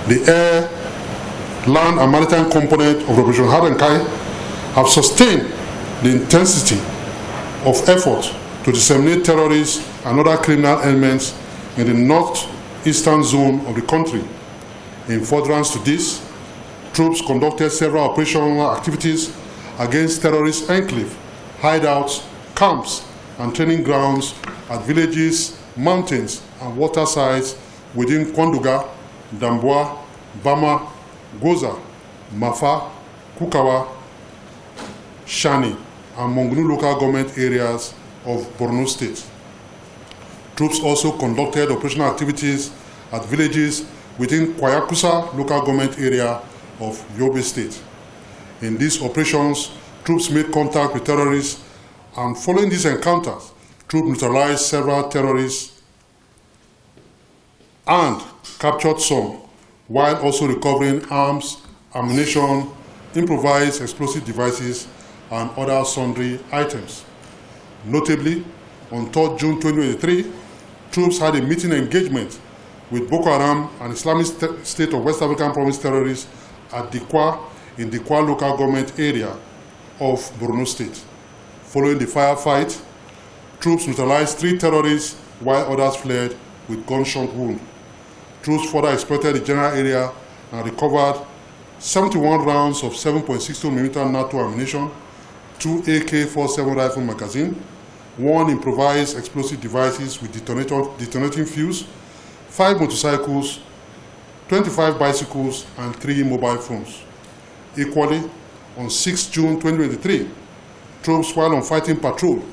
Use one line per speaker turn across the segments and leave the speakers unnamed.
The air, land and maritime component of Operation Haram have sustained the intensity of effort to disseminate terrorists and other criminal elements in the northeastern zone of the country. In furtherance to this, troops conducted several operational activities against terrorist enclave, hideouts, camps, and training grounds at villages, mountains, and water sites within Kwanduga, Damboa, Bama, Goza, Mafa, Kukawa, Shani, and Mongunu local government areas of Borno State. Troops also conducted operational activities at villages within Kwayakusa local government area of Yobe State. In these operations, troops made contact with terrorists, and following these encounters, troops neutralized several terrorists and captured some, while also recovering arms, ammunition, improvised explosive devices, and other sundry items. Notably, on 3rd June 2023, troops had a meeting engagement with Boko Haram and Islamic State of West African Province terrorists at Dikwa in Dikwa local government area of Borno State. Following the firefight, troops neutralized 3 terrorists while others fled with gunshot wounds. Troops further exploited the general area and recovered 71 rounds of 7.62mm NATO ammunition, 2 AK-47 rifle magazines, 1 improvised explosive devices with detonating fuse, 5 motorcycles, 25 bicycles, and 3 mobile phones. Equally, on 6 June 2023, troops while on fighting patrol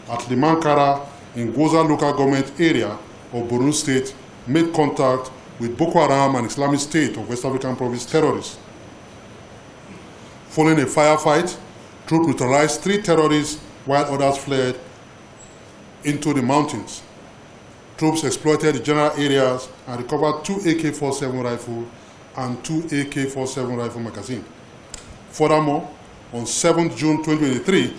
at Limankara in Goza local government area of Borno State made contact with Boko Haram and Islamic State of West African Province terrorists. Following a firefight, troops neutralized 3 terrorists while others fled into the mountains. Troops exploited the general areas and recovered 2 AK-47 rifle and 2 AK-47 rifle magazines. Furthermore, on 7th June 2023,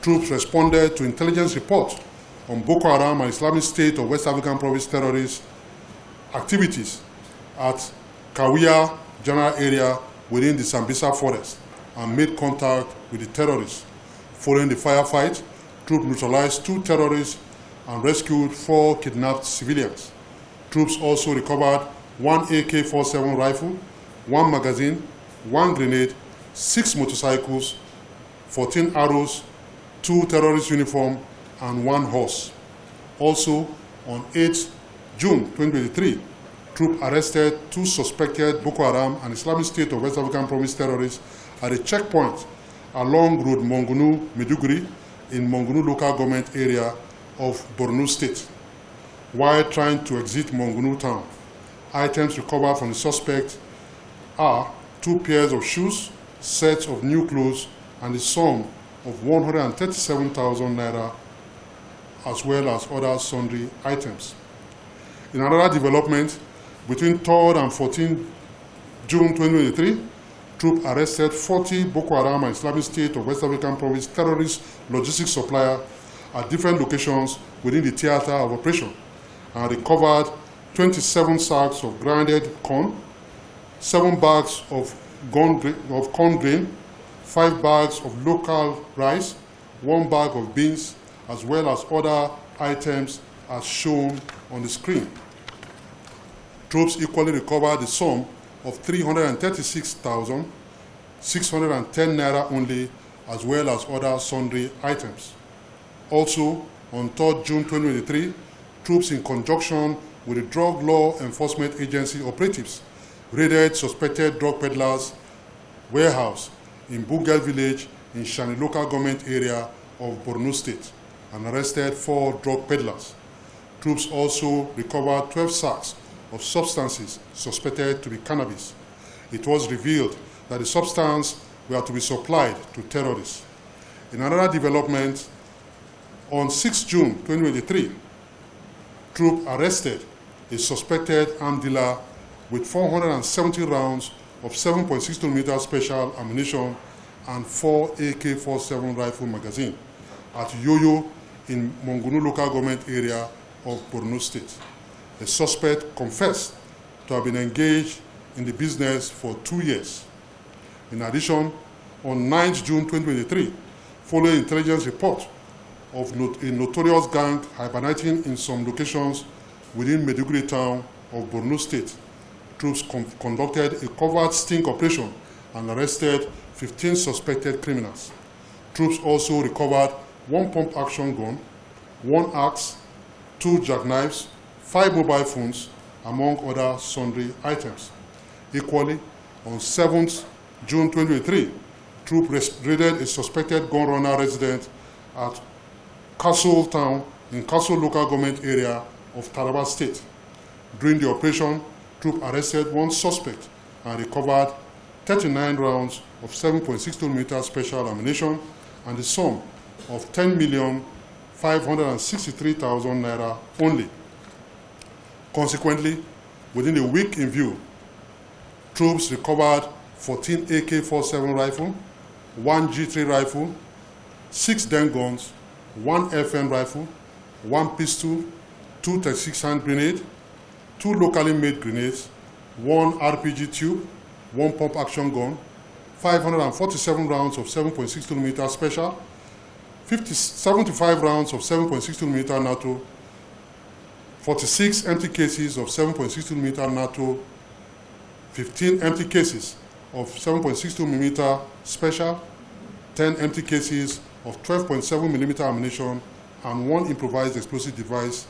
troops responded to intelligence reports on Boko Haram and Islamic State of West African Province terrorist activities at Kawiya general area within the Sambisa forest and made contact with the terrorists. Following the firefight, troops neutralized 2 terrorists and rescued 4 kidnapped civilians. Troops also recovered 1 AK-47 rifle, 1 magazine, 1 grenade, 6 motorcycles, 14 arrows, 2 terrorist uniforms, and 1 horse. Also, on 8th June 2023, troops arrested 2 suspected Boko Haram and Islamic State of West African Province terrorists at a checkpoint along Road Mongunu-Meduguri in Mongunu local government area of Borno State. While trying to exit Mongunu town, items recovered from the suspect are 2 pairs of shoes, sets of new clothes, and the sum of 137,000 naira, as well as other sundry items. In another development, between 3rd and 14th June 2023, troops arrested 40 Boko Haram and Islamic State of West African Province terrorist logistics suppliers at different locations within the theater of operation and recovered 27 sacks of grounded corn, 7 bags of corn grain, 5 bags of local rice, 1 bag of beans, as well as other items as shown on the screen. Troops equally recovered the sum of 336,610 naira only, as well as other sundry items. Also, on 3rd June 2023, troops in conjunction with the Drug Law Enforcement Agency operatives raided suspected drug peddlers' warehouse in Bugel village in Shani local government area of Borno State and arrested 4 drug peddlers. Troops also recovered 12 sacks of substances suspected to be cannabis. It was revealed that the substance were to be supplied to terrorists. In another development, on 6 June 2023, troops arrested a suspected arms dealer with 470 rounds of 7.62mm special ammunition and 4 AK-47 rifle magazine at Yoyo in Mongunu local government area of Borno State. The suspect confessed to have been engaged in the business for 2 years. In addition, on 9th June 2023, following intelligence report of a notorious gang hibernating in some locations within Maiduguri town of Borno State, troops conducted a covert sting operation and arrested 15 suspected criminals. Troops also recovered 1 pump-action gun, 1 axe, 2 jackknives, 5 mobile phones, among other sundry items. Equally, on 7th June 2023, troops raided a suspected gun runner resident at Castle Town in Castle local government area of Taraba State. During the operation, troops arrested 1 suspect and recovered 39 rounds of 7.62mm special ammunition and the sum of 10,563,000 naira only. Consequently, within a week in view, troops recovered 14 AK-47 rifle, 1 G3 rifle, 6 den guns, 1 FN rifle, 1 pistol, 2 36 hand grenades, 2 locally made grenades, 1 RPG tube, 1 pump action gun, 547 rounds of 7.62mm special, 75 rounds of 7.62mm NATO, 46 empty cases of 7.62mm NATO, 15 empty cases of 7.62mm special, 10 empty cases of 12.7mm ammunition, and 1 improvised explosive device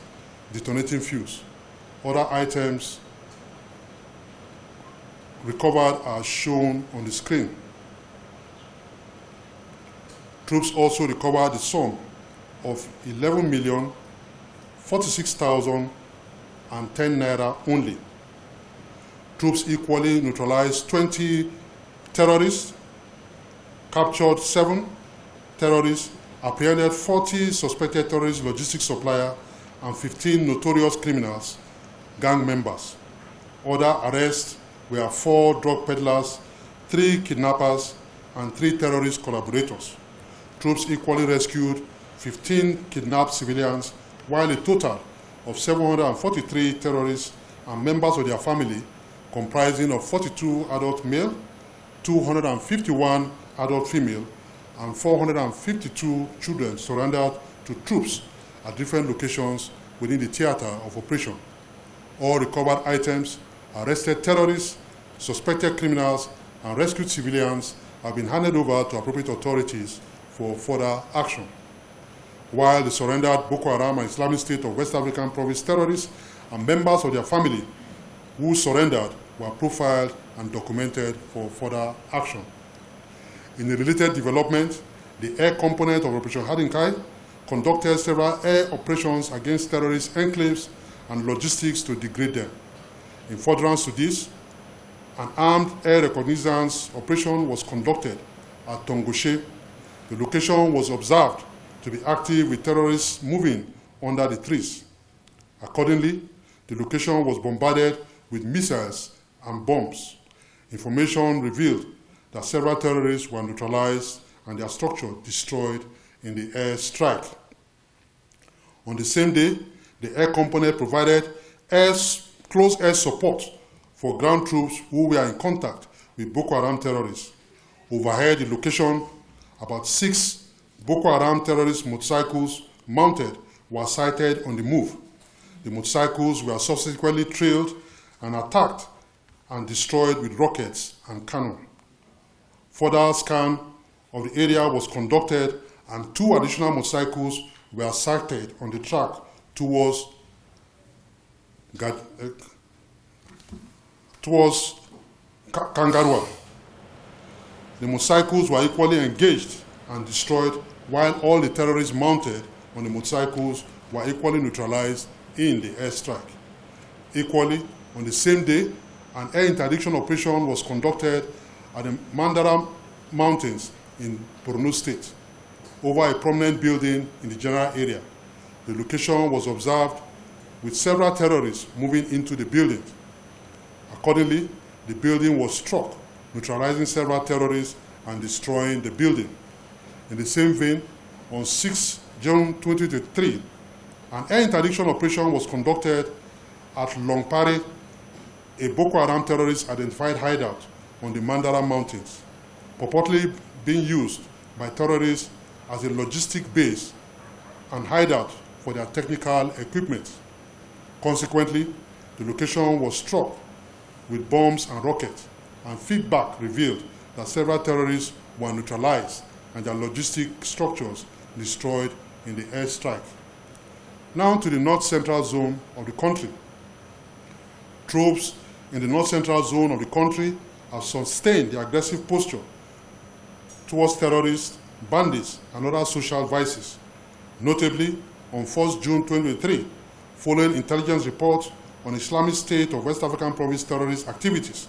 detonating fuse. Other items recovered are shown on the screen. Troops also recovered the sum of 11,046,010 naira only. Troops equally neutralized 20 terrorists, captured 7 terrorists, apprehended 40 suspected terrorist logistics suppliers, and 15 notorious criminals, gang members. Other arrests were 4 drug peddlers, 3 kidnappers, and 3 terrorist collaborators. Troops equally rescued 15 kidnapped civilians, while a total of 743 terrorists and members of their family, comprising of 42 adult male, 251 adult female, and 452 children, surrendered to troops at different locations within the theater of operation. All recovered items, arrested terrorists, suspected criminals, and rescued civilians have been handed over to appropriate authorities for further action. While the surrendered Boko Haram and Islamic State of West African Province terrorists and members of their family who surrendered were profiled and documented for further action. In a related development, the air component of Operation Hadinkai conducted several air operations against terrorist enclaves and logistics to degrade them. In furtherance to this, an armed air reconnaissance operation was conducted at Tongoshe. The location was observed to be active with terrorists moving under the trees. Accordingly, the location was bombarded with missiles and bombs. Information revealed that several terrorists were neutralized and their structure destroyed in the air strike. On the same day, the air component provided close air support for ground troops who were in contact with Boko Haram terrorists. Overhead the location, about 6 Boko Haram terrorist motorcycles mounted were sighted on the move. The motorcycles were subsequently trailed and attacked and destroyed with rockets and cannon. Further scan of the area was conducted and 2 additional motorcycles were sighted on the track towards Kangarwa. The motorcycles were equally engaged and destroyed, while all the terrorists mounted on the motorcycles were equally neutralized in the airstrike. Equally, on the same day, an air interdiction operation was conducted at the Mandara Mountains in Borno State over a prominent building in the general area. The location was observed with several terrorists moving into the building. Accordingly, the building was struck, neutralizing several terrorists and destroying the building. In the same vein, on 6 June 2023, an air interdiction operation was conducted at Longpare a Boko Haram terrorist identified hideout on the Mandara Mountains, purportedly being used by terrorists as a logistic base and hideout for their technical equipment. Consequently, the location was struck with bombs and rockets, and feedback revealed that several terrorists were neutralized and their logistic structures destroyed in the airstrike. Now to the north-central zone of the country. Troops in the north-central zone of the country have sustained the aggressive posture towards terrorists, bandits, and other social vices. Notably, on 1st June 2023, following intelligence reports on Islamic State of West African Province terrorist activities,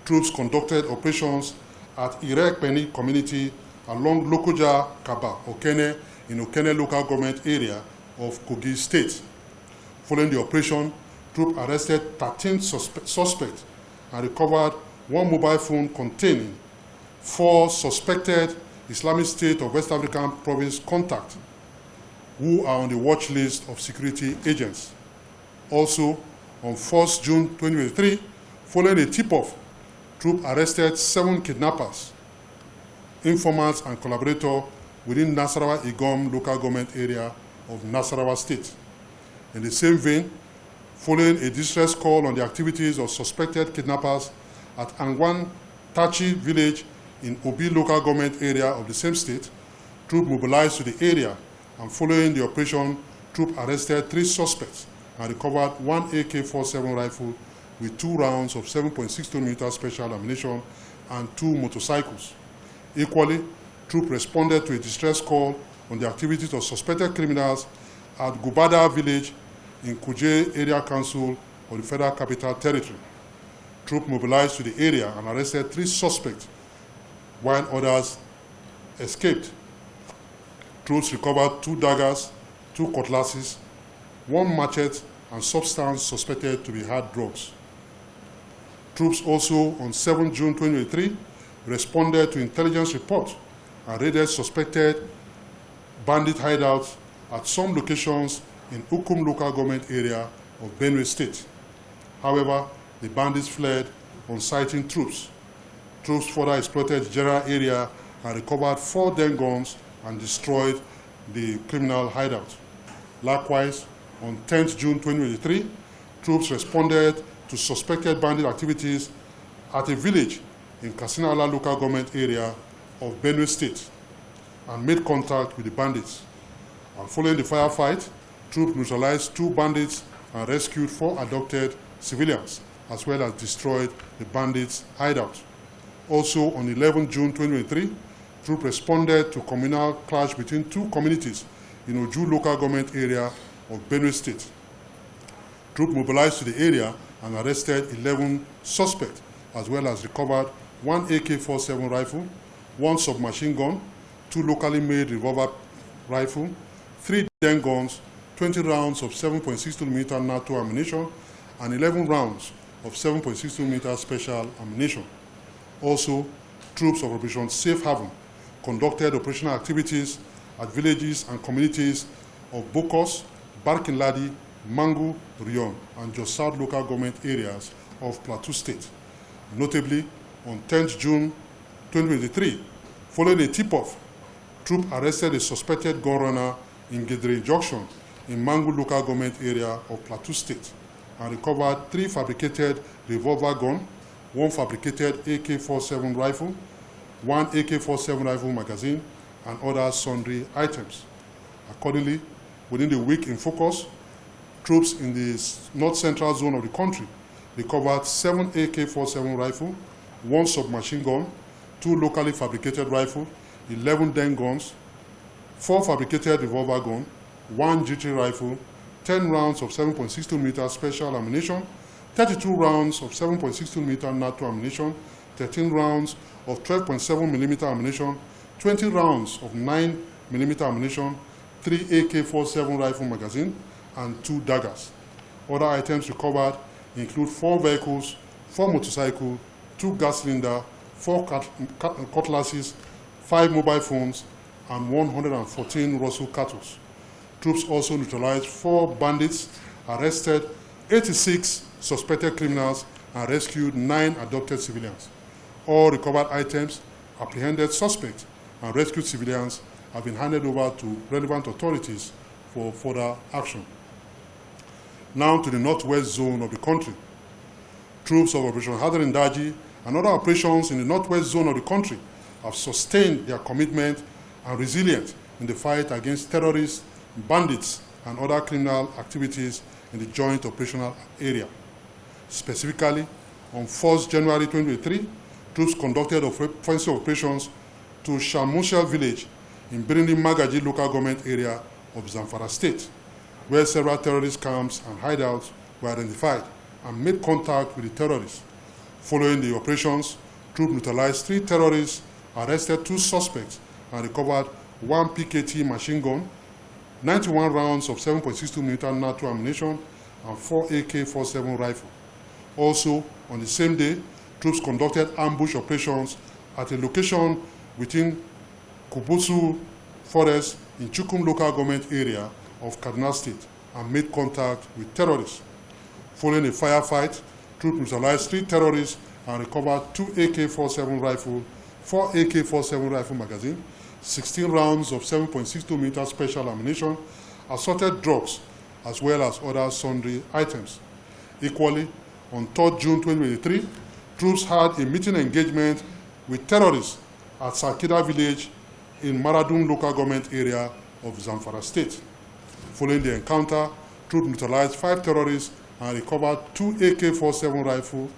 troops conducted operations at Irekpeni community along Lokoja Kaba, Okene, in Okene local government area of Kogi State. Following the operation, troops arrested 13 suspects and recovered one mobile phone containing 4 suspected Islamic State of West African Province contacts who are on the watch list of security agents. Also, on 1st June 2023, following a tip-off, troops arrested 7 kidnappers, informants, and collaborators within Nasarawa Igom local government area of Nasarawa State. In the same vein, following a distress call on the activities of suspected kidnappers at Angwan Tachi village in Obi local government area of the same state, troops mobilized to the area, and following the operation, troops arrested 3 suspects and recovered 1 AK-47 rifle with 2 rounds of 7.62mm special ammunition and 2 motorcycles. Equally, troops responded to a distress call on the activities of suspected criminals at Gubada village in Kuje Area Council of the Federal Capital Territory. Troops mobilized to the area and arrested 3 suspects, while others escaped. Troops recovered 2 daggers, 2 cutlasses, 1 machete, and substance suspected to be hard drugs. Troops also, on 7 June 2023, responded to intelligence reports and raided suspected bandit hideouts at some locations in Ukum local government area of Benue State. However, the bandits fled on sighting troops. Troops further exploited the general area and recovered 4 den guns and destroyed the criminal hideout. Likewise, on 10th June 2023, troops responded to suspected bandit activities at a village in Katsina-Ala local government area of Benue State and made contact with the bandits. And following the firefight, troops neutralized 2 bandits and rescued 4 abducted civilians, as well as destroyed the bandits' hideout. Also, on 11 June 2023, troops responded to communal clash between 2 communities in Oju local government area of Benue State. Troops mobilized to the area and arrested 11 suspects, as well as recovered 1 AK-47 rifle, 1 submachine gun, 2 locally made revolver rifle, 3 den guns, 20 rounds of 7.62mm NATO ammunition, and 11 rounds of 7.62mm special ammunition. Also, troops of Operation Safe Haven conducted operational activities at villages and communities of Bokos, Barkinladi, Mangu, Rion, and Jos South local government areas of Plateau State. Notably, on 10th June 2023, following a tip-off, troops arrested a suspected gun runner in Gedre Junction in Mangu local government area of Plateau State and recovered 3 fabricated revolver guns, 1 fabricated AK-47 rifle, 1 AK-47 rifle magazine, and other sundry items. Accordingly, within the week in focus, troops in the north-central zone of the country recovered 7 AK-47 rifles, 1 submachine gun, 2 locally fabricated rifles, 11 den guns, 4 fabricated revolver guns, 1 GT rifle, 10 rounds of 7.62mm special ammunition, 32 rounds of 7.62mm NATO ammunition, 13 rounds of 12.7mm ammunition, 20 rounds of 9mm ammunition, 3 AK-47 rifle magazine, and 2 daggers. Other items recovered include 4 vehicles, 4 motorcycles, 2 gas cylinders, 4 cutlasses, 5 mobile phones, and 114 Russell cattle. Troops also neutralized 4 bandits, arrested 86 suspected criminals, and rescued 9 abducted civilians. All recovered items, apprehended suspects, and rescued civilians have been handed over to relevant authorities for further action. Now to the northwest zone of the country. Troops of Operation Haram and other operations in the northwest zone of the country have sustained their commitment and resilience in the fight against terrorists, bandits, and other criminal activities in the joint operational area. Specifically, on 1st January 2023, troops conducted offensive operations to Shamushel village in Birindi Magaji local government area of Zamfara state, where several terrorist camps and hideouts were identified and made contact with the terrorists. Following the operations, troops neutralized 3 terrorists, arrested 2 suspects, and recovered 1 PKT machine gun, 91 rounds of 7.62mm NATO ammunition, and 4 AK-47 rifles. Also, on the same day, troops conducted ambush operations at a location within Kubusu Forest in Chukum local government area of Kaduna State and made contact with terrorists. Following a firefight, troops neutralized 3 terrorists and recovered 2 AK-47 rifles, 4 AK-47 rifle magazines, 16 rounds of 7.62mm special ammunition, assorted drugs, as well as other sundry items. Equally, on 3rd June 2023, troops had a meeting engagement with terrorists at Sakida village in Maradun local government area of Zamfara state. Following the encounter, troops neutralized 5 terrorists and recovered 2 AK-47 rifles,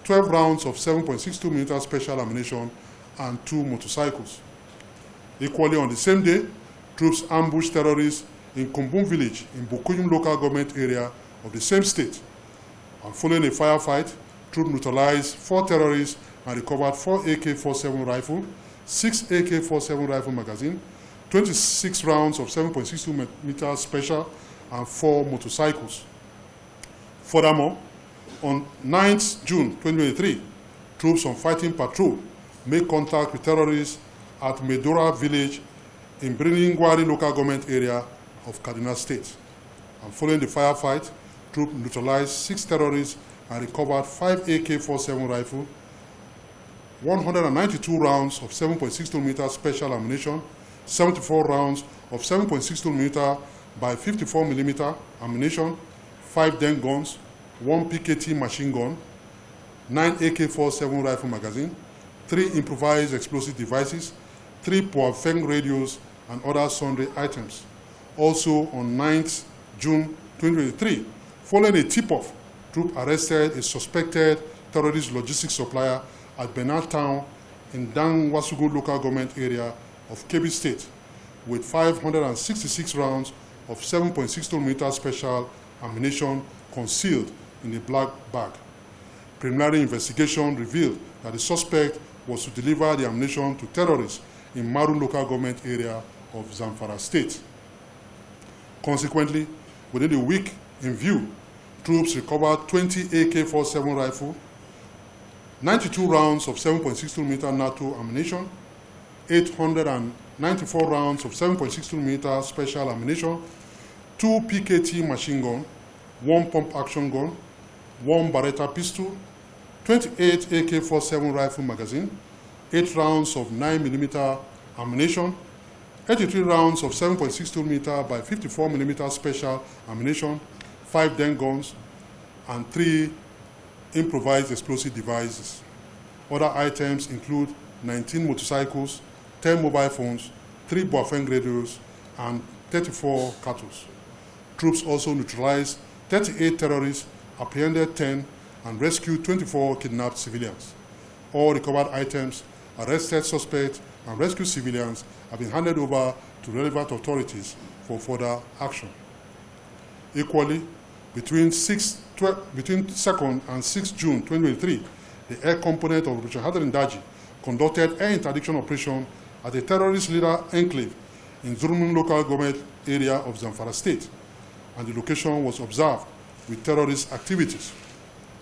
12 rounds of 7.62mm special ammunition, and 2 motorcycles. Equally on the same day, troops ambushed terrorists in Kumbum village in Boko local government area of the same state. And following a firefight, troops neutralized 4 terrorists and recovered 4 AK-47 rifles, 6 AK-47 rifle magazines, 26 rounds of 7.62mm special, and 4 motorcycles. Furthermore, on 9th June 2023, troops on fighting patrol made contact with terrorists at Medora village in Biringwari local government area of Kaduna State. And following the firefight, troops neutralized 6 terrorists and recovered 5 AK-47 rifles, 192 rounds of 7.62mm special ammunition, 74 rounds of 7.62mm by 54mm ammunition, 5 den guns, 1 PKT machine gun, 9 AK-47 rifle magazine, 3 improvised explosive devices, 3 Powerfeng radios, and other sundry items. Also on 9th June 2023, following a tip-off, troops arrested a suspected terrorist logistics supplier at Benal Town in Dangwasugu local government area of Kebbi State with 566 rounds of 7.62mm special ammunition concealed in a black bag. Preliminary investigation revealed that the suspect was to deliver the ammunition to terrorists in Maru local government area of Zamfara State. Consequently, within a week in view, troops recovered 20 AK-47 rifles, 92 rounds of 7.62mm NATO ammunition, 894 rounds of 7.62mm special ammunition, 2 PKT machine gun, 1 pump action gun, 1 Beretta pistol, 28 AK-47 rifle magazine, 8 rounds of 9mm ammunition, 83 rounds of 7.62mm by 54mm special ammunition, 5 den guns, and 3 improvised explosive devices. Other items include 19 motorcycles, 10 mobile phones, 3 Powerfeng radios, and 34 cattle. Troops also neutralized 38 terrorists, apprehended 10, and rescued 24 kidnapped civilians. All recovered items, arrested suspects, and rescued civilians have been handed over to relevant authorities for further action. Equally, between 2nd and 6th June 2023, the air component of Operation Haram conducted air interdiction operation at a terrorist leader enclave in Zurmun local government area of Zamfara State, and the location was observed with terrorist activities.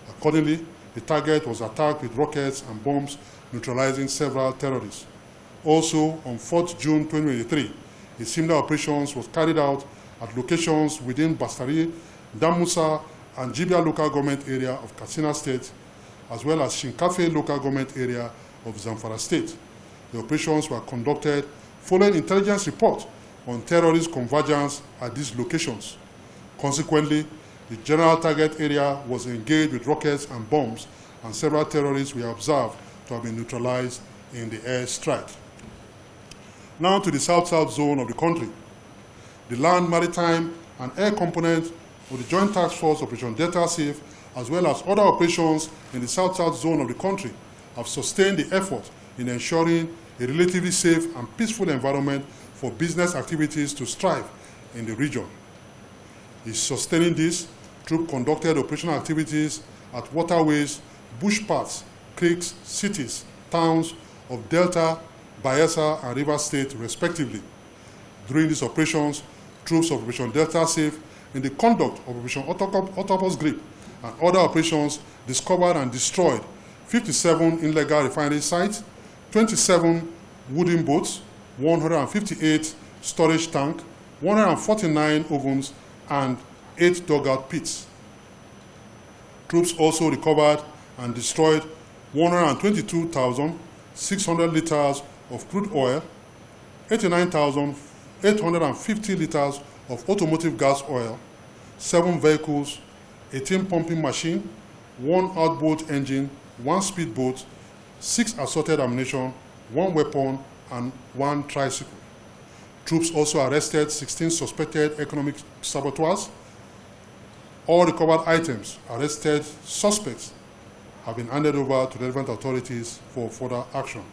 Accordingly, the target was attacked with rockets and bombs, neutralizing several terrorists. Also, on 4th June 2023, a similar operation was carried out at locations within Bastari, Damusa, and Jibia local government area of Katsina State, as well as Shinkafe local government area of Zamfara State. The operations were conducted following intelligence report on terrorist convergence at these locations. Consequently, the general target area was engaged with rockets and bombs, and several terrorists were observed to have been neutralized in the air strike. Now to the south-south zone of the country. The land, maritime, and air component of the Joint Task Force Operation Delta Safe, as well as other operations in the south-south zone of the country, have sustained the effort in ensuring a relatively safe and peaceful environment for business activities to strive in the region. In sustaining this, troops conducted operational activities at waterways, bush paths, creeks, cities, towns of Delta, Bayelsa, and Rivers State, respectively. During these operations, troops of Operation Delta Safe, in the conduct of Operation Octopus Grip and other operations, discovered and destroyed 57 illegal refinery sites, 27 wooden boats, 158 storage tanks, 149 ovens, and 8 dugout pits. Troops also recovered and destroyed 122,600 liters of crude oil, 89,850 liters of automotive gas oil, 7 vehicles, 18 pumping machines, 1 outboard engine, 1 speedboat, 6 assorted ammunition, 1 weapon, and 1 tricycle. Troops also arrested 16 suspected economic saboteurs. All recovered items, arrested suspects, have been handed over to relevant authorities for further action.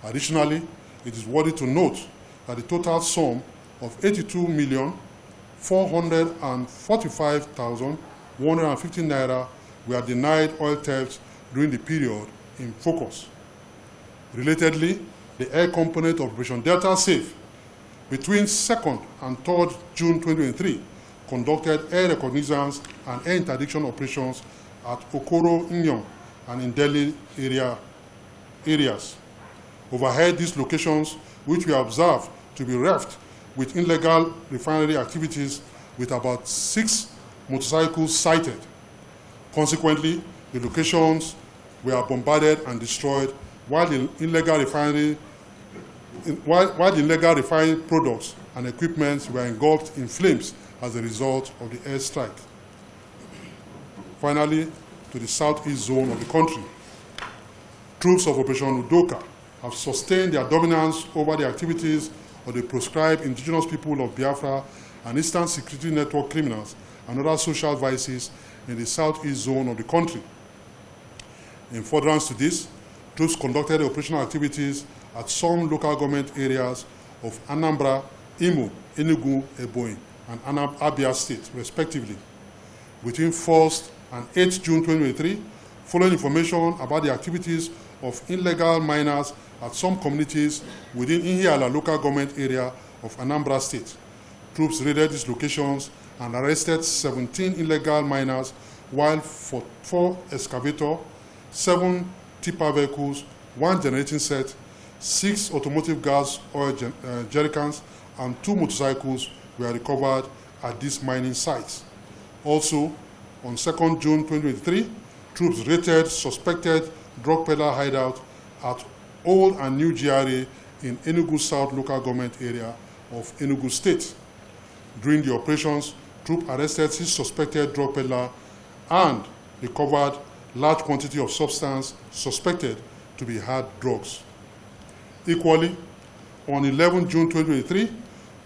Additionally, it is worthy to note that the total sum of 82,445,150 naira were denied oil theft during the period in focus. Relatedly, the air component of Operation Delta Safe between 2nd and 3rd June 2023 conducted air reconnaissance and air interdiction operations at Okoro, Nyong, and in Delhi areas. Overhead these locations, which we observed to be rife with illegal refinery activities, with about 6 motorcycles sighted. Consequently, the locations were bombarded and destroyed, while the illegal refining products and equipment were engulfed in flames as a result of the airstrike. Finally, to the southeast zone of the country. Troops of Operation Udoka have sustained their dominance over the activities of the proscribed indigenous people of Biafra and Eastern Security Network criminals and other social vices in the southeast zone of the country. In furtherance to this, troops conducted operational activities at some local government areas of Anambra, Imo, Enugu, Ebonyi, and Abia State, respectively. Between 1st and 8th June 2023, following information about the activities of illegal miners at some communities within Ihiala local government area of Anambra State, troops raided these locations and arrested 17 illegal miners, while 4 excavators, 7 tipper vehicles, 1 generating set, 6 automotive gas oil jerrycans, and 2 motorcycles were recovered at these mining sites. Also, on 2nd June 2023, troops raided suspected drug peddler hideout at Old and New GRA in Enugu South local government area of Enugu State. During the operations, troops arrested 6 suspected drug peddlers and recovered large quantity of substance suspected to be hard drugs. Equally, on 11 June 2023,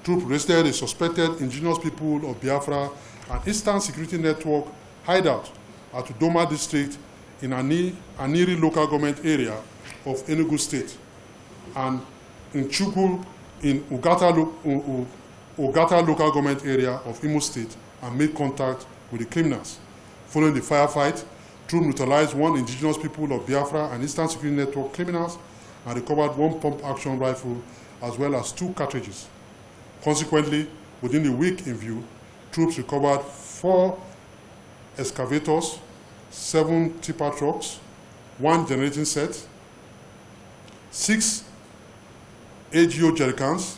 troops arrested a suspected indigenous people of Biafra and Eastern Security Network hideout at Udoma District in Aniri local government area of Enugu State, and in Chukwu in Ugata local government area of Imo State, and made contact with the criminals. Following the firefight, troops neutralized 1 indigenous people of Biafra and Eastern Security Network criminals and recovered 1 pump-action rifle as well as 2 cartridges. Consequently, within the week in view, troops recovered 4 excavators, 7 tipper trucks, 1 generating set, 6 AGO jerrycans,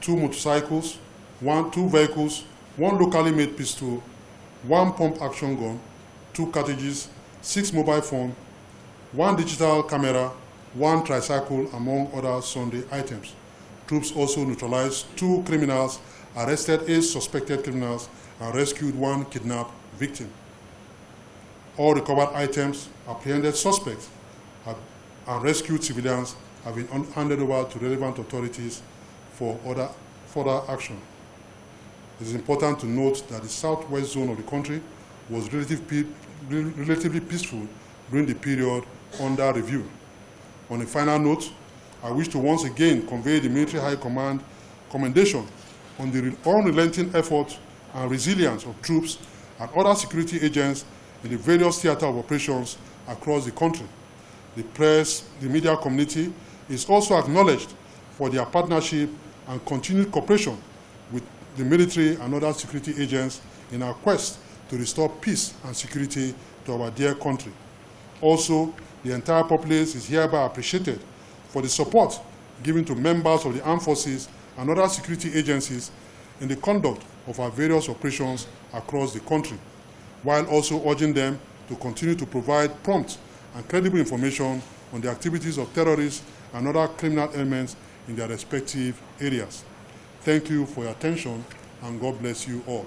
2 motorcycles, 2 vehicles, 1 locally made pistol, 1 pump action gun, 2 cartridges, 6 mobile phones, 1 digital camera, 1 tricycle, among other sundry items. Troops also neutralized 2 criminals, arrested 8 suspected criminals, and rescued 1 kidnapped victim. All recovered items, apprehended suspects, and rescued civilians have been handed over to relevant authorities for further action. It is important to note that the southwest zone of the country was relatively peaceful during the period under review. On a final note, I wish to once again convey the Military High Command commendation on the unrelenting effort and resilience of troops and other security agents in the various theaters of operations across the country. The press, the media community is also acknowledged for their partnership and continued cooperation with the military and other security agents in our quest to restore peace and security to our dear country. Also, the entire populace is hereby appreciated for the support given to members of the armed forces and other security agencies in the conduct of our various operations across the country, while also urging them to continue to provide prompt and credible information on the activities of terrorists and other criminal elements in their respective areas. Thank you for your attention, and God bless you all.